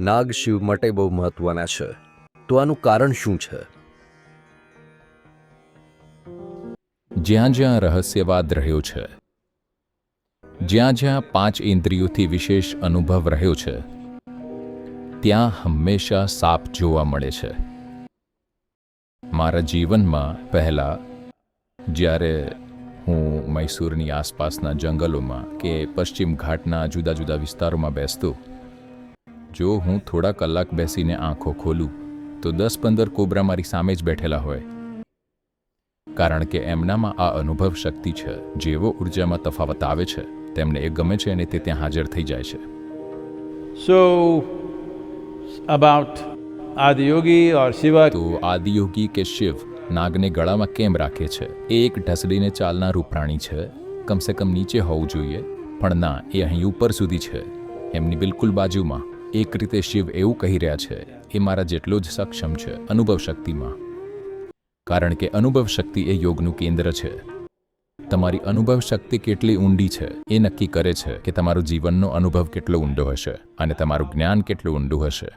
નાગ શિવ માટે બહુ મહત્વના છે, તો આનું કારણ શું છે? જ્યાં જ્યાં રહસ્યવાદ રહ્યો છે, જ્યાં જ્યાં 5 ઇન્દ્રિયોથી વિશેષ અનુભવ રહ્યો છે, ત્યાં હંમેશા સાપ જોવા મળે છે. મારા જીવનમાં પહેલા જ્યારે હું મૈસૂરની આસપાસના જંગલોમાં કે પશ્ચિમ ઘાટના જુદા જુદા વિસ્તારોમાં બેસતો, જો હું થોડા કલાક બેસીને આંખો ખોલું તો 10-15 કોબરા મારી સામે જ બેઠેલા હોય. કારણ કે એમનામાં આ અનુભવ શક્તિ છે. જેવો ઉર્જામાં તફાવત આવે છે તેમને એ ગમે છે અને તે ત્યાં હાજર થઈ જાય છે. So, about Adiyogi or Shiva. તો આદિયોગી કે શિવ નાગને ગળામાં કેમ રાખે છે? એ એક ઢસડીને ચાલનારું પ્રાણી છે. કમસે કમ નીચે હોવું જોઈએ, પણ ના, એ અહીં ઉપર સુધી છે, એમની બિલકુલ બાજુમાં. એક રીતે શિવ એવું કહી રહ્યા છે, એ મારા જેટલો જ સક્ષમ છે અનુભવ શક્તિમાં. કારણ કે અનુભવ શક્તિ એ યોગનું કેન્દ્ર છે. તમારી અનુભવ શક્તિ કેટલી ઊંડી છે એ નક્કી કરે છે કે તમારો જીવનનો અનુભવ કેટલો ઊંડો હશે અને તમારું જ્ઞાન કેટલું ઊંડું હશે.